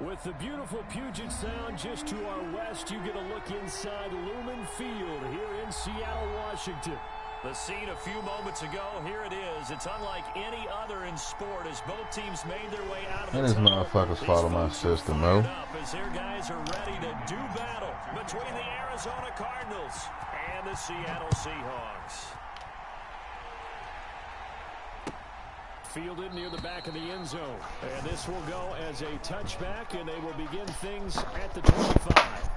With the beautiful Puget Sound just to our west, you get a look inside Lumen Field here in Seattle, Washington. The scene a few moments ago, here it is. It's unlike any other in sport as both teams made their way out of the these motherfuckers follow my system, bro. As their guys are ready to do battle between the Arizona Cardinals and the Seattle Seahawks. Fielded near the back of the end zone. And this will go as a touchback, and they will begin things at the 25.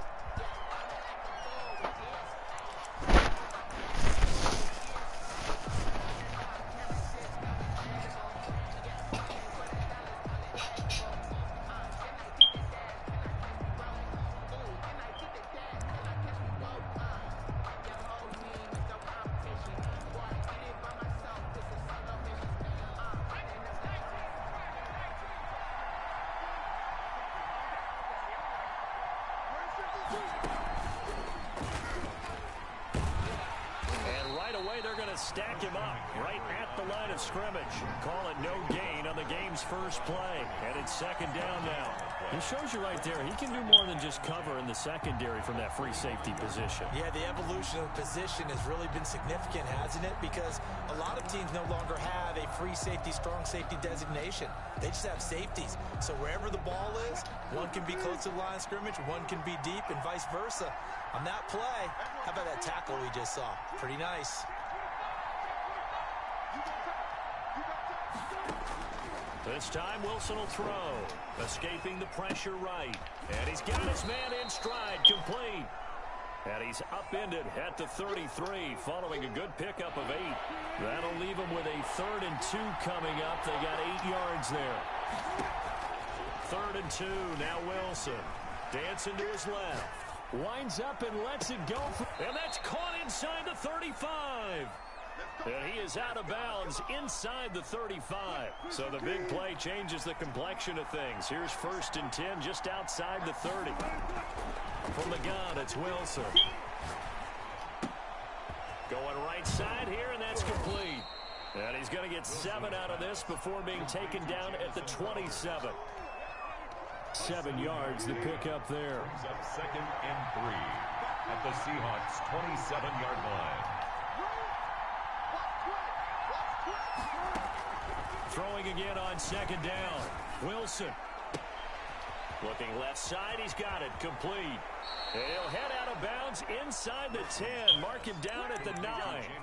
Stack him up right at the line of scrimmage. Call it no gain on the game's first play. And it's second down now. He shows you right there, he can do more than just cover in the secondary from that free safety position. Yeah, the evolution of the position has really been significant, hasn't it? Because a lot of teams no longer have a free safety, strong safety designation. They just have safeties. So wherever the ball is, one can be close to the line of scrimmage, one can be deep, and vice versa. On that play, how about that tackle we just saw? Pretty nice. This time Wilson will throw. Escaping the pressure right. And he's got his man in stride. Complete. And he's upended at the 33 following a good pickup of 8. That'll leave him with a 3rd and 2 coming up. They got 8 yards there. 3rd and 2. Now Wilson. Dancing to his left. Winds up and lets it go. And that's caught inside the 35. And he is out of bounds inside the 35. So the big play changes the complexion of things. Here's 1st and 10 just outside the 30. From the gun, it's Wilson. Going right side here, and that's complete. And he's going to get 7 out of this before being taken down at the 27. 7 yards, the pickup there. Brings up 2nd and 3 at the Seahawks' 27-yard line. Throwing again on 2nd down. Wilson. Looking left side. He's got it. Complete. And he'll head out of bounds inside the 10. Mark him down at the 9.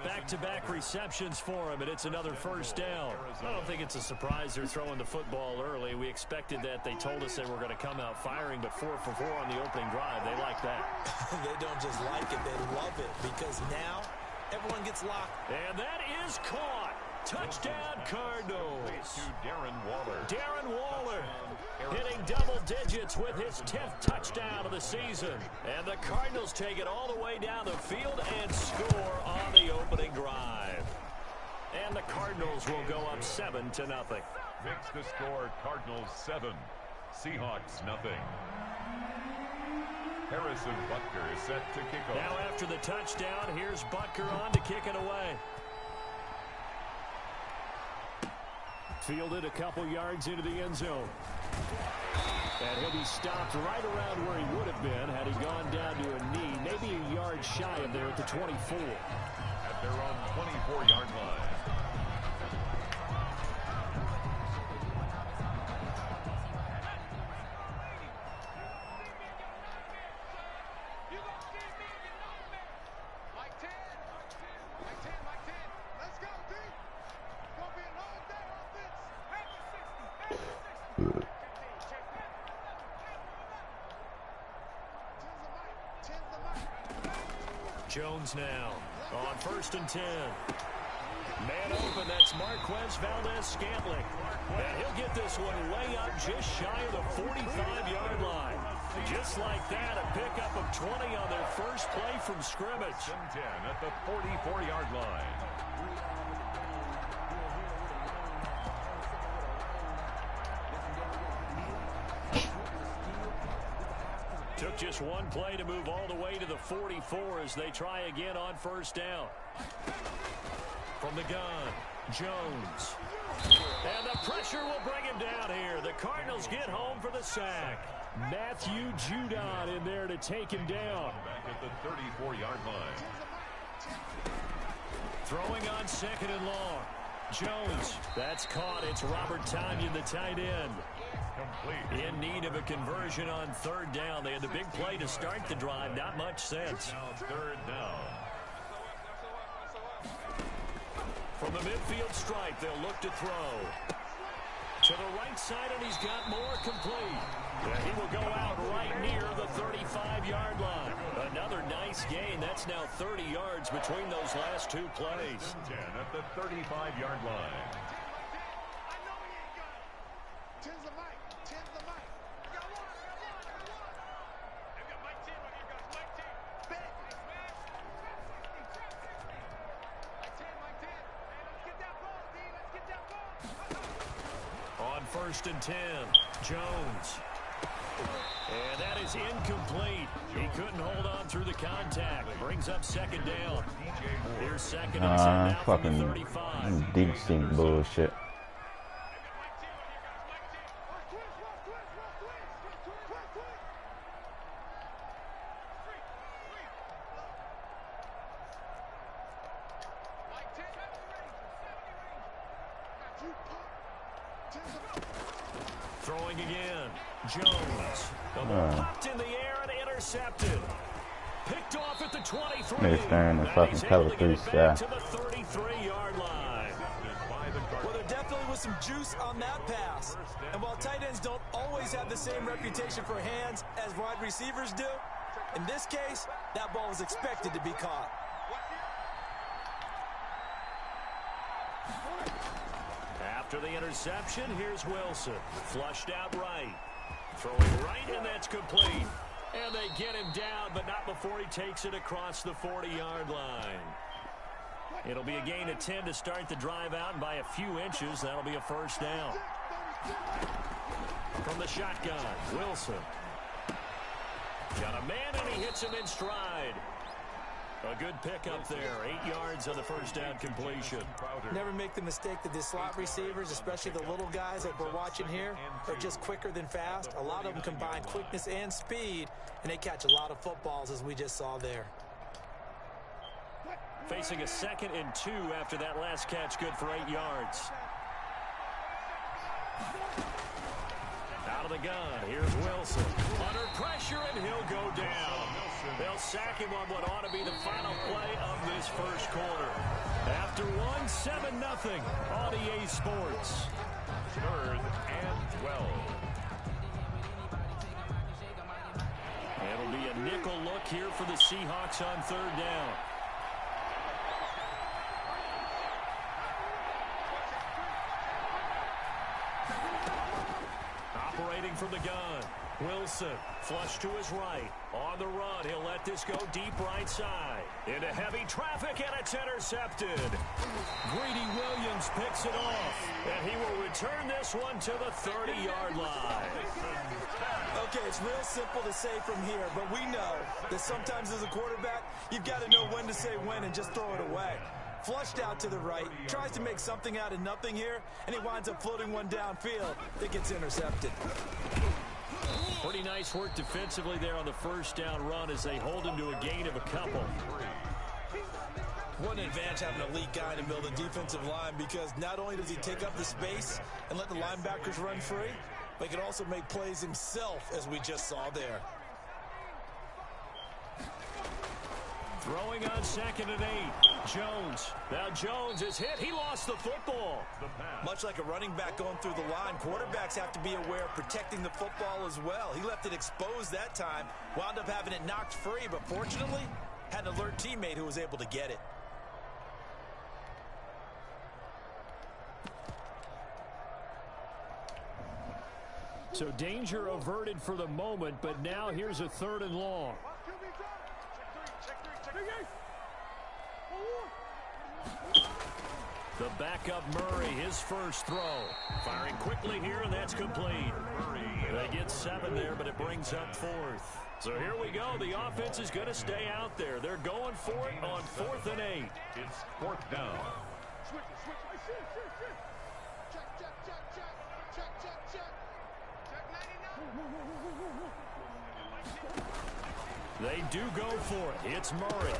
Back-to-back receptions for him, and it's another 1st down. I don't think it's a surprise they're throwing the football early. We expected that. They told us they were going to come out firing, but 4 for 4 on the opening drive. They like that. They don't just like it. They love it because now everyone gets locked. And that is caught. Touchdown, Cardinals. Darren Waller. Darren Waller hitting double digits with his 10th touchdown of the season. And the Cardinals take it all the way down the field and score on the opening drive. And the Cardinals will go up 7-0. Makes the score Cardinals 7, Seahawks 0. Harrison Butker is set to kick off. Now after the touchdown, here's Butker on to kick it away. Fielded a couple yards into the end zone. And he'll be stopped right around where he would have been had he gone down to a knee, maybe a yard shy of there at the 24. At their own 24-yard line. Jones now on 1st and 10. Man open, that's Marquez Valdez-Scantling. And he'll get this one way up just shy of the 45-yard line. Just like that, a pickup of 20 on their first play from scrimmage. 10 at the 44-yard line. Took just one play to move all the way to the 44 as they try again on 1st down. From the gun, Jones. And the pressure will bring him down here. The Cardinals get home for the sack. Matthew Judon in there to take him down. Back at the 34-yard line. Throwing on 2nd and long. Jones, that's caught. It's Robert Tonyan, the tight end. Complete. In need of a conversion on 3rd down. They had the big play to start the drive. Not much sense. Now 3rd down. From the midfield stripe, they'll look to throw. To the right side, and he's got more complete. Yeah, he will go out right near the 35-yard line. Another nice gain. That's now 30 yards between those last 2 plays. 10 at the 35-yard line. On 1st and 10, Jones. And that is incomplete. He couldn't hold on through the contact. Brings up 2nd down. Here's 2nd and 10 now from the 35. Deep sink bullshit. Throwing again. Jones. The ball popped in the air and intercepted. Picked off at the 23. They're staring at fucking cover 3 sky. To the 33-yard line. Well, there definitely was some juice on that pass. And while tight ends don't always have the same reputation for hands as wide receivers do, in this case, that ball was expected to be caught. After the interception, here's Wilson. Flushed out right. Throwing right, and that's complete. And they get him down, but not before he takes it across the 40-yard line. It'll be a gain of 10 to start the drive out, and by a few inches, that'll be a 1st down. From the shotgun, Wilson. Got a man, and he hits him in stride. A good pickup there. 8 yards on the 1st down completion. Never make the mistake that the slot receivers, especially the little guys like we're watching here, are just quicker than fast. A lot of them combine quickness and speed, and they catch a lot of footballs, as we just saw there. Facing a 2nd and 2 after that last catch, good for 8 yards. Out of the gun, here's Wilson. Under pressure, and he'll go down. They'll sack him on what ought to be the final play of this 1st quarter. After one, 7-0 on EA Sports. 3rd and 12. It'll be a nickel look here for the Seahawks on 3rd down. Operating from the gun. Wilson, flush to his right. On the run, he'll let this go deep right side. Into heavy traffic, and it's intercepted. Greedy Williams picks it off, and he will return this one to the 30-yard line. Okay, it's real simple to say from here, but we know that sometimes as a quarterback, you've got to know when to say when and just throw it away. Flushed out to the right, tries to make something out of nothing here, and he winds up floating one downfield that gets intercepted. Pretty nice work defensively there on the 1st down run as they hold him to a gain of a couple. What an advantage having an elite guy to build a defensive line, because not only does he take up the space and let the linebackers run free, but he can also make plays himself, as we just saw there. Throwing on 2nd and 8. Jones. Now Jones is hit. He lost the football. Much like a running back going through the line, quarterbacks have to be aware of protecting the football as well. He left it exposed that time, wound up having it knocked free, but fortunately, had an alert teammate who was able to get it. So danger averted for the moment, but now here's a 3rd and long. The backup Murray, his 1st throw. Firing quickly here, and that's complete. They get 7 there, but it brings up 4th. So here we go. The offense is going to stay out there. They're going for it on 4th and 8. It's 4th down. They do go for it. It's Murray.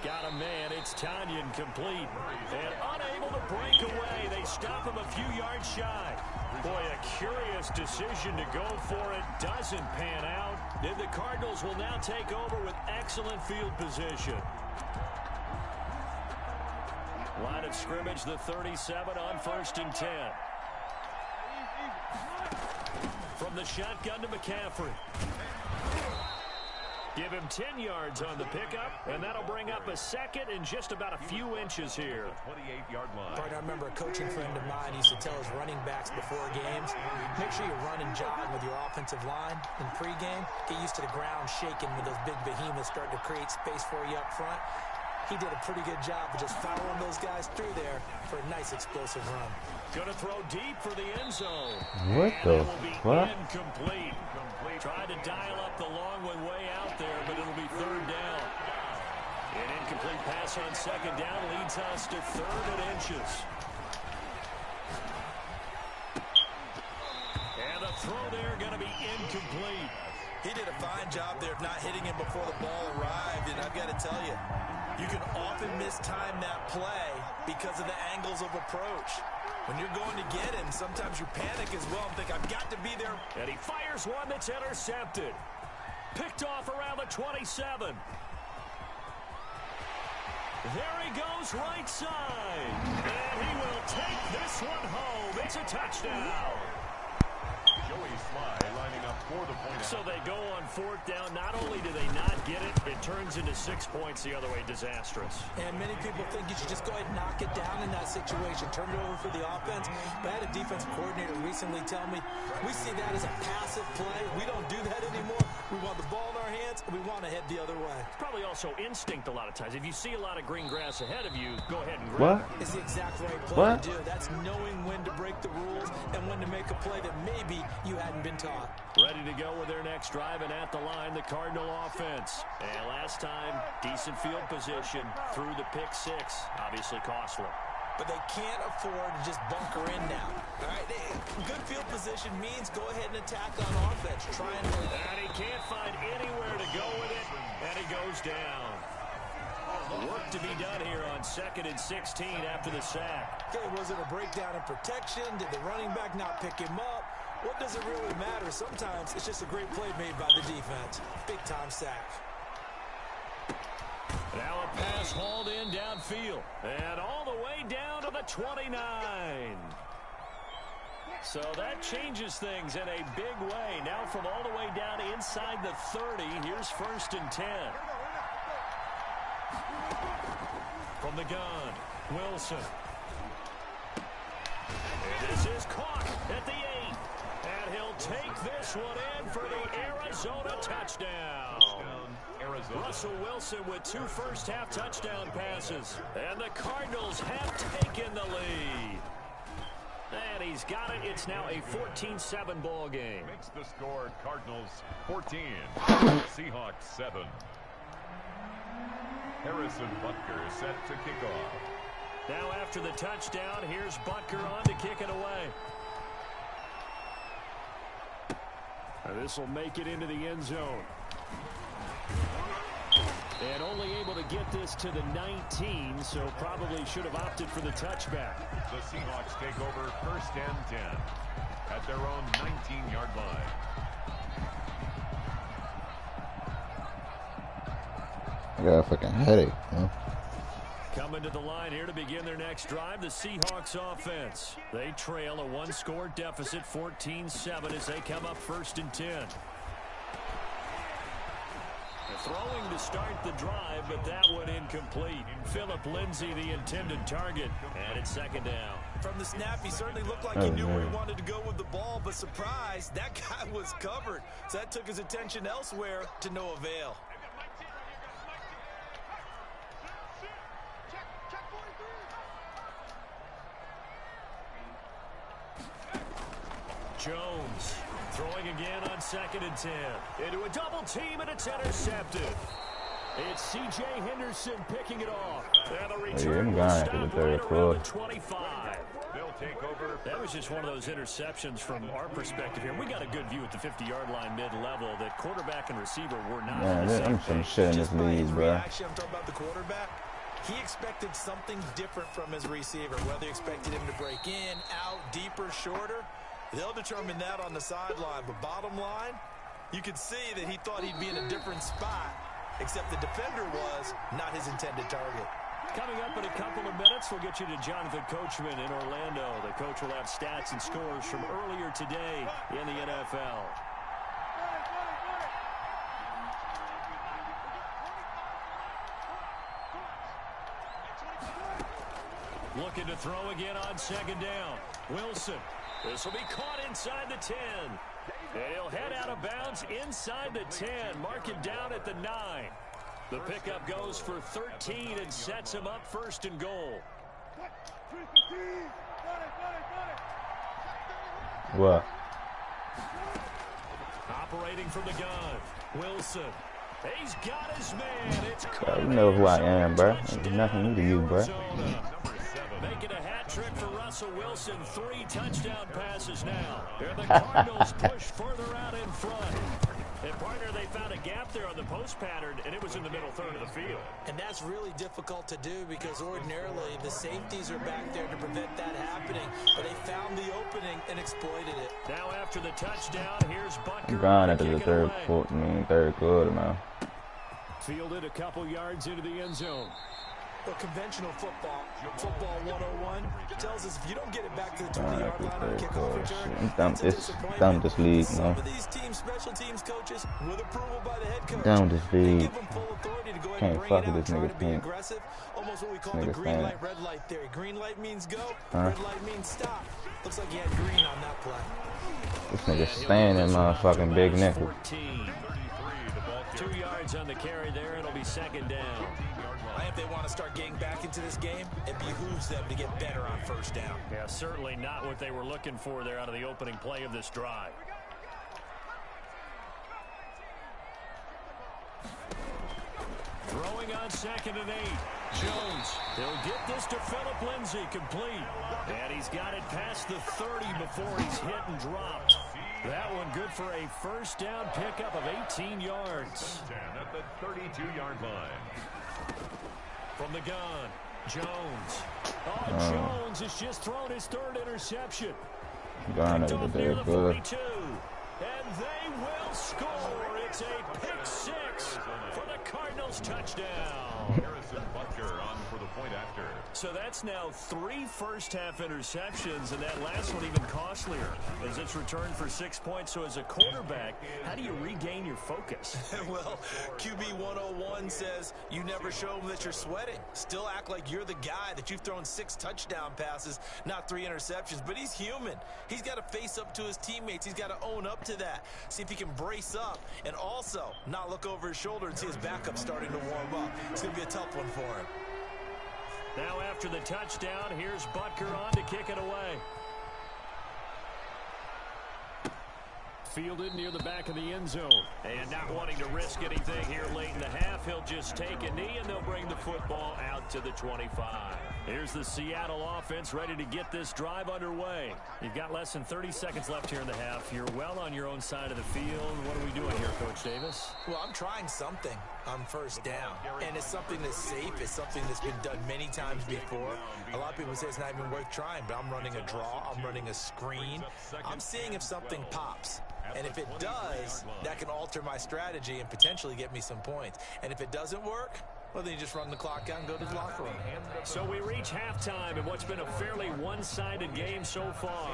Got a man. It's Tanyan complete. And unable to break away. They stop him a few yards shy. Boy, a curious decision to go for it. Doesn't pan out. And the Cardinals will now take over with excellent field position. Line of scrimmage, the 37 on 1st and 10. From the shotgun to McCaffrey. Give him 10 yards on the pickup, and that'll bring up a second and just about a few inches here. 28-yard line. I remember a coaching friend of mine used to tell his running backs before games, make sure you run and jog with your offensive line in pregame. Get used to the ground shaking when those big behemoths start to create space for you up front. He did a pretty good job of just following those guys through there for a nice explosive run. Going to throw deep for the end zone. What the fuck? Incomplete. Tried to dial up the long one way out there, but it'll be 3rd down. An incomplete pass on 2nd down leads us to 3rd and inches. And the throw there going to be incomplete. He did a fine job there of not hitting him before the ball arrived, and I've got to tell you, you can often mistime that play because of the angles of approach. When you're going to get him, sometimes you panic as well and think, I've got to be there. And he fires one that's intercepted. Picked off around the 27. There he goes right side. And he will take this one home. It's a touchdown. Joey Sly lining up for the point. So they go on 4th down. Not only do they not get it, it turns into 6 points the other way. Disastrous. And many people think you should just go ahead and knock it down in that situation. Turn it over for the offense. But I had a defensive coordinator recently tell me, we see that as a passive play. We don't do that anymore. We want the ball in our hands, and we want to head the other way. Probably also instinct a lot of times. If you see a lot of green grass ahead of you, go ahead and grab it. It's the exact right play to do. That's knowing when to break the rules and when to make a play that maybe you hadn't been taught. Ready to go with their next drive, and at the line, the Cardinal offense. And last time, decent field position through the pick 6. Obviously costly. But they can't afford to just bunker in now. All right, good field position means go ahead and attack on offense. And he can't find anywhere to go with it, and he goes down. Work to be done here on 2nd and 16 after the sack. Okay, was it a breakdown in protection? Did the running back not pick him up? What does it really matter? Sometimes it's just a great play made by the defense. Big-time sack. Now a pass hauled in downfield. And all the way down to the 29. So that changes things in a big way. Now from all the way down inside the 30, here's 1st and 10. From the gun, Wilson. And this is caught at the 8. And he'll take this one in for the Arizona touchdown. Russell Wilson with 2 first-half touchdown passes. And the Cardinals have taken the lead. And he's got it. It's now a 14-7 ball game. Makes the score Cardinals 14, Seahawks 7. Harrison Butker set to kick off. Now after the touchdown, here's Butker on to kick it away. This will make it into the end zone. And only able to get this to the 19, so probably should have opted for the touchback. The Seahawks take over 1st and 10 at their own 19-yard line. I got a fucking headache, man. Coming to the line here to begin their next drive, the Seahawks offense. They trail a 1-score deficit, 14-7, as they come up 1st and 10. Throwing to start the drive, but that one incomplete. Phillip Lindsay, the intended target, and it's 2nd down. From the snap, he certainly looked like he knew where he wanted to go with the ball, but surprise, that guy was covered. So that took his attention elsewhere to no avail. Jones throwing again on 2nd and 10. Into a double team, and it's intercepted. It's C.J. Henderson picking it off. And the return will stop right around the 25. They'll take over. That was just one of those interceptions from our perspective here. We got a good view at the 50-yard line mid-level that quarterback and receiver were not. Man, I'm some shit in this league, bro. I'm talking about the quarterback. He expected something different from his receiver, whether he expected him to break in, out, deeper, shorter. They'll determine that on the sideline. But bottom line, you could see that he thought he'd be in a different spot, except the defender was not his intended target. Coming up in a couple of minutes, we'll get you to Jonathan Coachman in Orlando. The coach will have stats and scores from earlier today in the NFL. Looking to throw again on second down. Wilson. This will be caught inside the 10. And he'll head out of bounds inside the 10. Mark him down at the 9. The pickup goes for 13 and sets him up first and goal. What? Operating from the gun. Wilson. He's got his man. It's You know who I am, bro. There's nothing new to you, bro. Making a hat trick for Russell Wilson. 3 touchdown passes now. And the Cardinals push further out in front. And partner, they found a gap there on the post pattern, and it was in the middle third of the field. And that's really difficult to do because ordinarily the safeties are back there to prevent that happening. But they found the opening and exploited it. Now after the touchdown, here's Butker. I'm gone after the third quarter, man. Fielded a couple yards into the end zone. Well, conventional football 101, tells us if you don't get it back to the 20-yard line on kickoff return, I'm done this league, man. Some of these teams, special teams coaches, with approval by the head coach, Down this league. give them full authority to go ahead Can't and bring fuck it with out, this try nigga to be Pink. aggressive. Almost what we call the Nigga green Pink. light, red light theory. Green light means go, red light means stop. Looks like he had green on that play. This nigga staying in motherfucking big nickel. 2 yards on the carry there. It'll be second down. If they want to start getting back into this game, it behooves them to get better on first down. Yeah, certainly not what they were looking for there out of the opening play of this drive. Throwing on second and 8. Jones. He'll get this to Phillip Lindsay, complete. And he's got it past the 30 before he's hit and dropped. That one good for a first down pickup of 18 yards. At the 32-yard line. From the gun, Jones. Oh, Jones has just thrown his third interception. Gone Picked over off there, near the good. 42. And they will score. It's a pick six for the Cardinals touchdown. Harrison Butker on for the point after. So that's now 3 first-half interceptions, and that last one even costlier as it's returned for 6 points. So as a quarterback, how do you regain your focus? Well, QB 101 says you never show them that you're sweating. Still act like you're the guy that you've thrown 6 touchdown passes, not 3 interceptions. But he's human. He's got to face up to his teammates. He's got to own up to that. See if he can brace up and also not look over his shoulder and see his backup starting to warm up. It's going to be a tough one for him. Now after the touchdown, here's Butker on to kick it away. Fielded near the back of the end zone. And not wanting to risk anything here late in the half, he'll just take a knee and they'll bring the football out to the 25. Here's the Seattle offense ready to get this drive underway. You've got less than 30 seconds left here in the half. You're well on your own side of the field. What are we doing here, Coach Davis? Well, I'm trying something on first down, and it's something that's safe. It's something that's been done many times before. A lot of people say it's not even worth trying, but I'm running a draw. I'm running a screen. I'm seeing if something pops. And if it does, that can alter my strategy and potentially get me some points. And if it doesn't work, well, then you just run the clock out and go to the locker room. So we reach halftime in what's been a fairly one-sided game so far.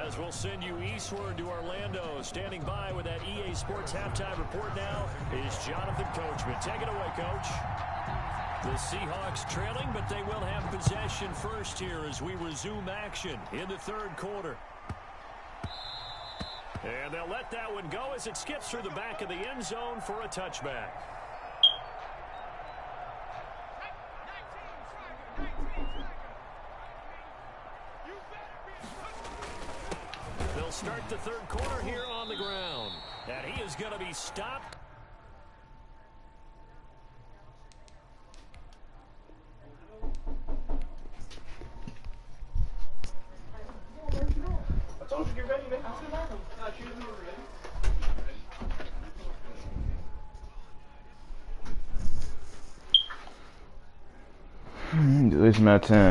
As we'll send you eastward to Orlando. Standing by with that EA Sports halftime report now is Jonathan Coachman. Take it away, Coach. The Seahawks trailing, but they will have possession first here as we resume action in the third quarter. And they'll let that one go as it skips through the back of the end zone for a touchback. They'll start the third quarter here on the ground. And he is going to be stopped. It's my time.